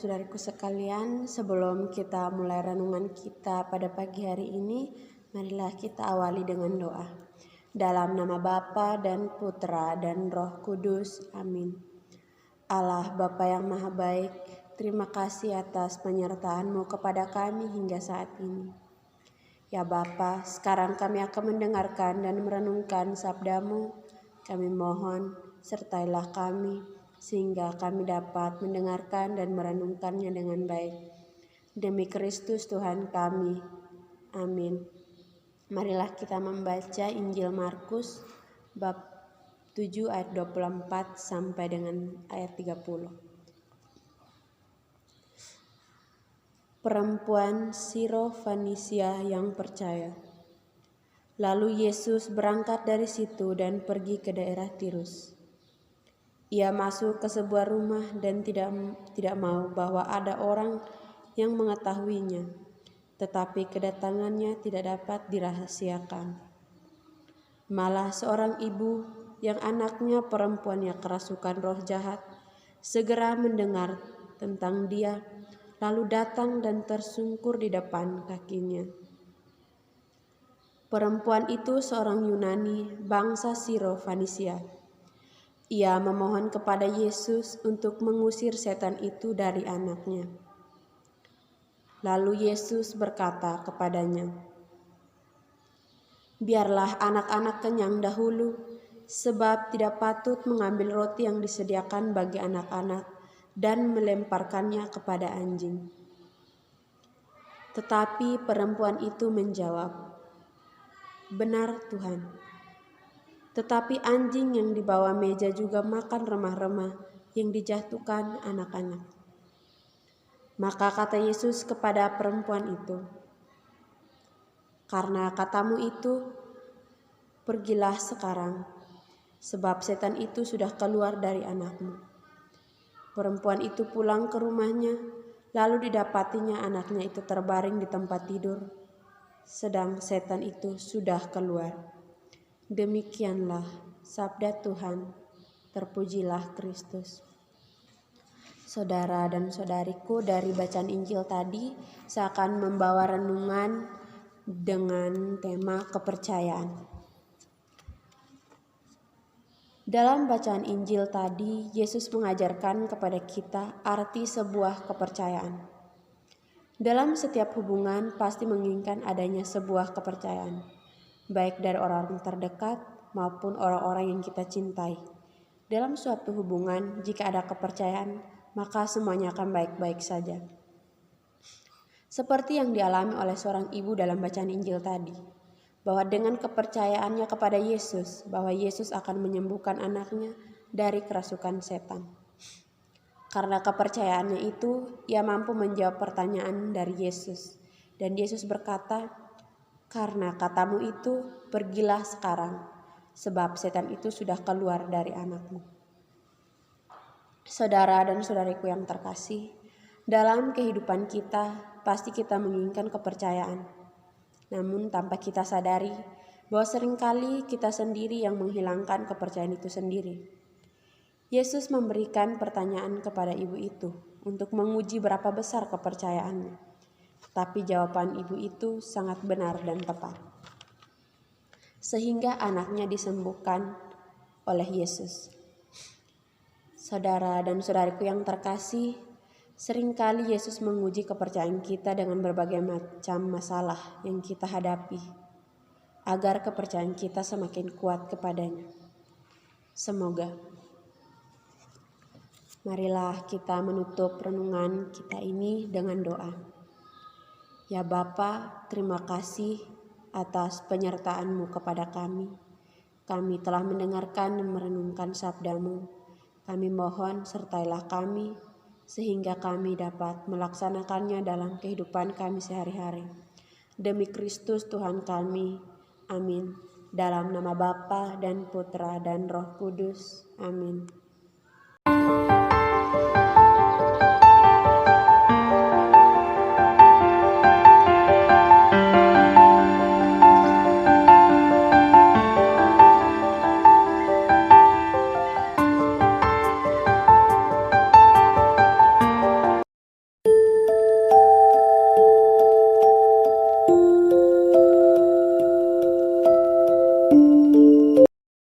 saudariku sekalian, sebelum kita mulai renungan kita pada pagi hari ini, marilah kita awali dengan doa. Dalam nama Bapa dan Putra dan Roh Kudus, amin. Allah Bapa yang Maha Baik, terima kasih atas penyertaan-Mu kepada kami hingga saat ini. Ya Bapa, sekarang kami akan mendengarkan dan merenungkan sabda-Mu. Kami mohon, sertailah kami, sehingga kami dapat mendengarkan dan merenungkannya dengan baik. Demi Kristus Tuhan kami. Amin. Marilah kita membaca Injil Markus bab 7 ayat 24 sampai dengan ayat 30. Perempuan Siro-Fenisia yang percaya. Lalu Yesus berangkat dari situ dan pergi ke daerah Tirus. Ia masuk ke sebuah rumah dan tidak mau bahwa ada orang yang mengetahuinya, tetapi kedatangannya tidak dapat dirahasiakan. Malah seorang ibu yang anaknya perempuannya kerasukan roh jahat segera mendengar tentang dia, lalu datang dan tersungkur di depan kakinya. Perempuan itu seorang Yunani, bangsa Siro-Fenisia. Ia memohon kepada Yesus untuk mengusir setan itu dari anaknya. Lalu Yesus berkata kepadanya, "Biarlah anak-anak kenyang dahulu, sebab tidak patut mengambil roti yang disediakan bagi anak-anak dan melemparkannya kepada anjing." Tetapi perempuan itu menjawab, "Benar Tuhan. Tetapi anjing yang di bawah meja juga makan remah-remah yang dijatuhkan anak-anak." Maka kata Yesus kepada perempuan itu, "Karena katamu itu, pergilah sekarang, sebab setan itu sudah keluar dari anakmu." Perempuan itu pulang ke rumahnya, lalu didapatinya anaknya itu terbaring di tempat tidur, sedang setan itu sudah keluar. Demikianlah sabda Tuhan, terpujilah Kristus. Saudara dan saudariku, dari bacaan Injil tadi, saya akan membawa renungan dengan tema kepercayaan. Dalam bacaan Injil tadi, Yesus mengajarkan kepada kita arti sebuah kepercayaan. Dalam setiap hubungan pasti menginginkan adanya sebuah kepercayaan, baik dari orang terdekat maupun orang-orang yang kita cintai. Dalam suatu hubungan, jika ada kepercayaan, maka semuanya akan baik-baik saja. Seperti yang dialami oleh seorang ibu dalam bacaan Injil tadi, bahwa dengan kepercayaannya kepada Yesus, bahwa Yesus akan menyembuhkan anaknya dari kerasukan setan. Karena kepercayaannya itu, ia mampu menjawab pertanyaan dari Yesus. Dan Yesus berkata, "Karena katamu itu, pergilah sekarang, sebab setan itu sudah keluar dari anakmu." Saudara dan saudariku yang terkasih, dalam kehidupan kita, pasti kita menginginkan kepercayaan. Namun tanpa kita sadari bahwa seringkali kita sendiri yang menghilangkan kepercayaan itu sendiri. Yesus memberikan pertanyaan kepada ibu itu untuk menguji berapa besar kepercayaannya. Tapi jawaban ibu itu sangat benar dan tepat, sehingga anaknya disembuhkan oleh Yesus. Saudara dan saudariku yang terkasih, seringkali Yesus menguji kepercayaan kita dengan berbagai macam masalah yang kita hadapi, agar kepercayaan kita semakin kuat kepadanya. Semoga. Marilah kita menutup renungan kita ini dengan doa. Ya Bapa, terima kasih atas penyertaan-Mu kepada kami. Kami telah mendengarkan dan merenungkan sabda-Mu. Kami mohon sertailah kami, sehingga kami dapat melaksanakannya dalam kehidupan kami sehari-hari. Demi Kristus Tuhan kami, amin. Dalam nama Bapa dan Putra dan Roh Kudus, amin.